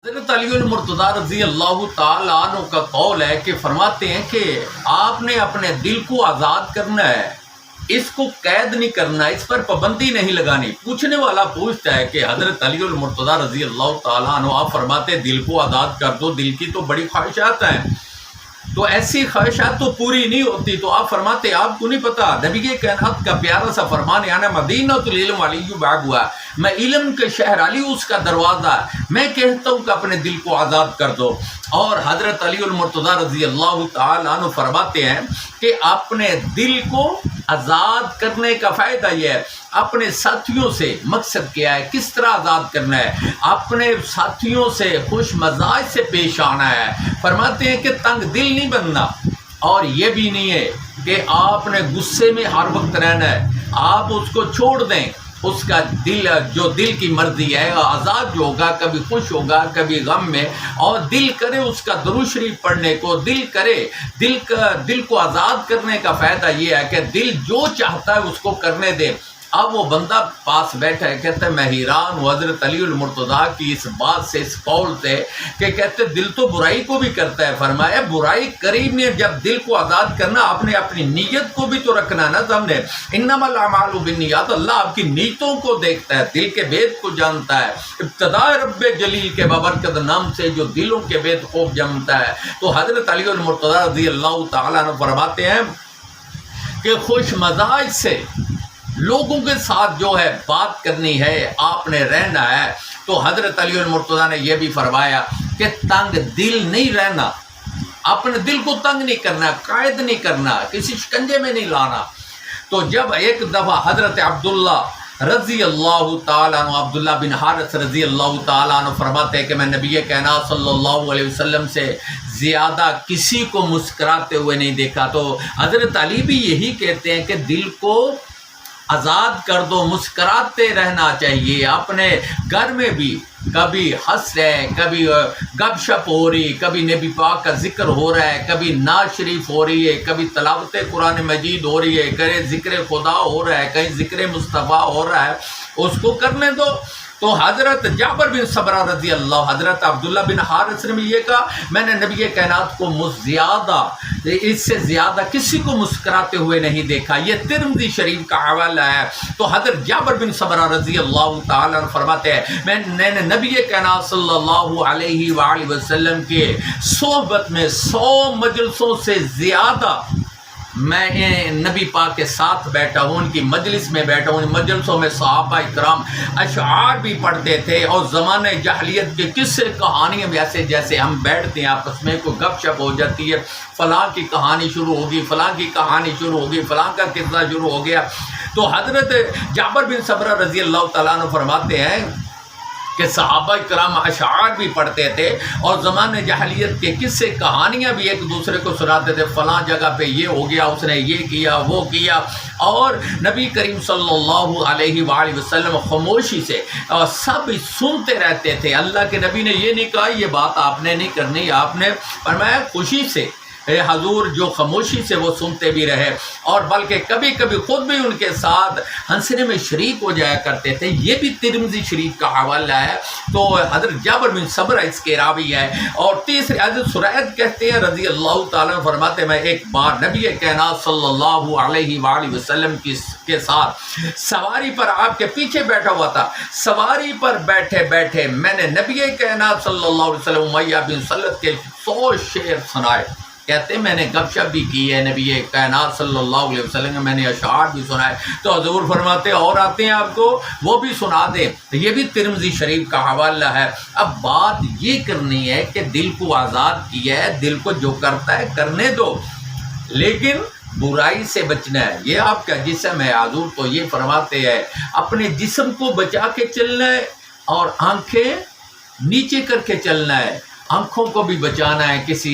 حضرت علی المرتضیٰ رضی اللہ تعالیٰ عنہ کا قول ہے کہ فرماتے ہیں کہ آپ نے اپنے دل کو آزاد کرنا ہے، اس کو قید نہیں کرنا، اس پر پابندی نہیں لگانی۔ پوچھنے والا پوچھتا ہے کہ حضرت علی المرتضیٰ رضی اللہ تعالیٰ عنہ آپ فرماتے ہیں دل کو آزاد کر دو، دل کی تو بڑی خواہشات ہیں، تو ایسی خواہشات تو پوری نہیں ہوتی، تو آپ فرماتے آپ کو نہیں پتا نبی کے کائنات کا پیارا سا فرمان ہے مدینۃ العلم علی باب ہوا، میں علم کے شہر علی اس کا دروازہ ہے، میں کہتا ہوں کہ اپنے دل کو آزاد کر دو۔ اور حضرت علی المرتضیٰ رضی اللہ تعالیٰ عنہ فرماتے ہیں کہ اپنے دل کو آزاد کرنے کا فائدہ یہ ہے، اپنے ساتھیوں سے مقصد کیا ہے، کس طرح آزاد کرنا ہے، اپنے ساتھیوں سے خوش مزاج سے پیش آنا ہے۔ فرماتے ہیں کہ تنگ دل نہیں بننا، اور یہ بھی نہیں ہے کہ آپ نے غصے میں ہر وقت رہنا ہے، آپ اس کو چھوڑ دیں، اس کا دل جو دل کی مرضی ہے آزاد جو ہوگا، کبھی خوش ہوگا کبھی غم میں، اور دل کرے اس کا درود شریف پڑھنے کو، دل کرے دل کو آزاد کرنے کا فائدہ یہ ہے کہ دل جو چاہتا ہے اس کو کرنے دے۔ اب وہ بندہ پاس بیٹھا ہے، کہتے ہیں میں حیران ہوں حضرت علی المرتضیٰ کی اس بات سے، اس قول سے، کہ کہتے دل تو برائی کو بھی کرتا ہے۔ فرمایا برائی قریب میں جب دل کو آزاد کرنا، آپ نے اپنی نیت کو بھی تو رکھنا نا سامنے، انما الاعمال بالنیات، اللہ آپ کی نیتوں کو دیکھتا ہے، دل کے بید کو جانتا ہے، ابتدا رب جلیل کے بابرکت نام سے جو دلوں کے بید خوب جانتا ہے۔ تو حضرت علی المرتضیٰ رضی اللہ تعالیٰ عنہ فرماتے ہیں کہ خوش مزاج سے لوگوں کے ساتھ جو ہے بات کرنی ہے، آپ نے رہنا ہے۔ تو حضرت علی المرتضیٰ نے یہ بھی فرمایا کہ تنگ دل نہیں رہنا، اپنے دل کو تنگ نہیں کرنا، قائد نہیں کرنا، کسی شکنجے میں نہیں لانا۔ تو جب ایک دفعہ حضرت عبداللہ رضی اللہ تعالیٰ عنہ، عبداللہ بن حارث رضی اللہ تعالیٰ عنہ فرماتے ہیں کہ میں نبی کائنات صلی اللہ علیہ وسلم سے زیادہ کسی کو مسکراتے ہوئے نہیں دیکھا۔ تو حضرت علی بھی یہی کہتے ہیں کہ دل کو آزاد کر دو، مسکراتے رہنا چاہیے، اپنے گھر میں بھی کبھی ہنس رہے، کبھی گپ شپ ہو رہی، کبھی نبی پاک کا ذکر ہو رہا ہے، کبھی نعت شریف ہو رہی ہے، کبھی تلاوت قرآن مجید ہو رہی ہے، کہیں ذکر خدا ہو رہا ہے، کہیں ذکر مصطفیٰ ہو رہا ہے، اس کو کرنے دو۔ تو حضرت جابر بن سمرہ رضی اللہ، حضرت عبداللہ بن حارث نے بھی یہ کہا میں نے نبی کائنات کو اس سے زیادہ کسی کو مسکراتے ہوئے نہیں دیکھا، یہ ترمذی شریف کا حوالہ ہے۔ تو حضرت جابر بن سمرہ رضی اللہ تعالیٰ عنہ فرماتے ہیں میں نے نبی کائنات صلی اللہ علیہ وآلہ وسلم کے صحبت میں 100 مجلسوں سے زیادہ میں نبی پاک کے ساتھ بیٹھا ہوں، ان کی مجلس میں بیٹھا ہوں، ان مجلسوں میں صحابہ اکرام اشعار بھی پڑھتے تھے، اور زمانے جاہلیت کے قصے کہانیاں بھی ایسے جیسے ہم بیٹھتے ہیں آپس میں، کوئی گپ شپ ہو جاتی ہے، فلاں کی کہانی شروع ہوگی، فلاں کی کہانی شروع ہوگی، فلاں کا قصہ شروع ہو گیا۔ تو حضرت جابر بن سمرہ رضی اللہ تعالیٰ عنہ فرماتے ہیں کہ صحابہ کرام اشعار بھی پڑھتے تھے، اور زمانے جاہلیت کے قصے کہانیاں بھی ایک دوسرے کو سناتے تھے، فلاں جگہ پہ یہ ہو گیا، اس نے یہ کیا وہ کیا، اور نبی کریم صلی اللہ علیہ وآلہ وسلم خاموشی سے سب سنتے رہتے تھے۔ اللہ کے نبی نے یہ نہیں کہا یہ بات آپ نے نہیں کرنی، آپ نے فرمایا خوشی سے حضور جو خاموشی سے وہ سنتے بھی رہے، اور بلکہ کبھی کبھی خود بھی ان کے ساتھ ہنسنے میں شریک ہو جایا کرتے تھے۔ یہ بھی ترمذی شریف کا حوالہ ہے۔ تو حضرت جابر بن سمرہ اس کے راوی ہے۔ اور تیسرے حضرت سرید کہتے ہیں رضی اللہ تعالیٰ فرماتے میں ایک بار نبی کائنات صلی اللہ علیہ وآلہ وسلم کے ساتھ سواری پر آپ کے پیچھے بیٹھا ہوا تھا، سواری پر بیٹھے بیٹھے میں نے نبی کائنات صلی اللہ علیہ وسلم امیہ بن سلت کے 100 شعر سنائے۔ کہتے ہیں میں نے گپ شپ بھی کی ہے نبی کائنات صلی اللہ علیہ وسلم میں نے اشعار بھی سنائے۔ تو حضور فرماتے اور آتے ہیں آپ کو وہ بھی سنا دیں۔ یہ بھی ترمذی شریف کا حوالہ ہے۔ اب بات یہ کرنی ہے کہ دل کو آزاد کیا ہے، دل کو جو کرتا ہے کرنے دو، لیکن برائی سے بچنا ہے۔ یہ آپ کا جسم ہے، حضور تو یہ فرماتے ہیں اپنے جسم کو بچا کے چلنا ہے، اور آنکھیں نیچے کر کے چلنا ہے، آنکھوں کو بھی بچانا ہے، کسی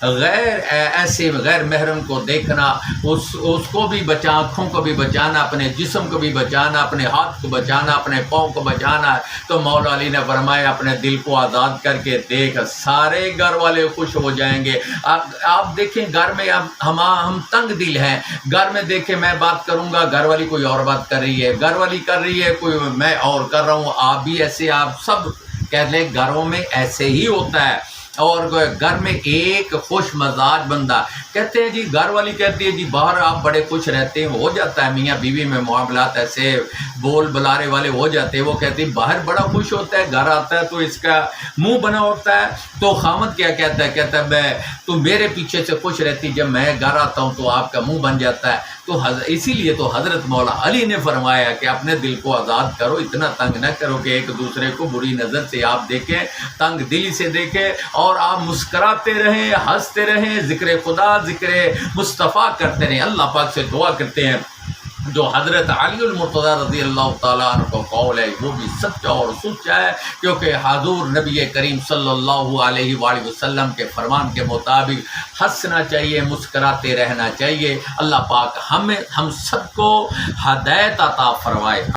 ایسے غیر محرم کو دیکھنا، اس کو بھی آنکھوں کو بھی بچانا، اپنے جسم کو بھی بچانا، اپنے ہاتھ کو بچانا، اپنے پاؤں کو بچانا ہے۔ تو مولا علی نے فرمایا اپنے دل کو آزاد کر کے دیکھ، سارے گھر والے خوش ہو جائیں گے۔ آپ دیکھیں گھر میں ہم تنگ دل ہیں، گھر میں دیکھیں میں بات کروں گا، گھر والی کوئی اور بات کر رہی ہے، گھر والی کر رہی ہے کوئی میں اور کر رہا ہوں، آپ بھی ایسے، آپ سب کہتے ہیں گھروں میں ایسے ہی ہوتا ہے، اور گھر میں ایک خوش مزاج بندہ، کہتے ہیں جی گھر والی کہتی ہے جی باہر آپ بڑے خوش رہتے ہیں، ہو جاتا ہے میاں بیوی میں معاملات ایسے بول بلارے والے ہو جاتے ہیں، وہ کہتی ہے باہر بڑا خوش ہوتا ہے، گھر آتا ہے تو اس کا منہ بنا ہوتا ہے، تو خامد کیا کہتا ہے، کہتا ہے میں تو میرے پیچھے سے خوش رہتی، جب میں گھر آتا ہوں تو آپ کا منہ بن جاتا ہے۔ تو اسی لیے تو حضرت مولا علی نے فرمایا کہ اپنے دل کو آزاد کرو، اتنا تنگ نہ کرو کہ ایک دوسرے کو بری نظر سے آپ دیکھیں، تنگ دلی سے دیکھیں، اور آپ مسکراتے رہیں، ہنستے رہیں، ذکر خدا ذکر مصطفیٰ کرتے رہیں۔ اللہ پاک سے دعا کرتے ہیں جو حضرت علی المرتضیٰ رضی اللہ تعالیٰ عنہ کا قول ہے وہ بھی سچا اور سچا ہے، کیونکہ حضور نبی کریم صلی اللہ علیہ وآلہ وسلم کے فرمان کے مطابق ہنسنا چاہیے، مسکراتے رہنا چاہیے۔ اللہ پاک ہم سب کو ہدایت عطا فرمائے۔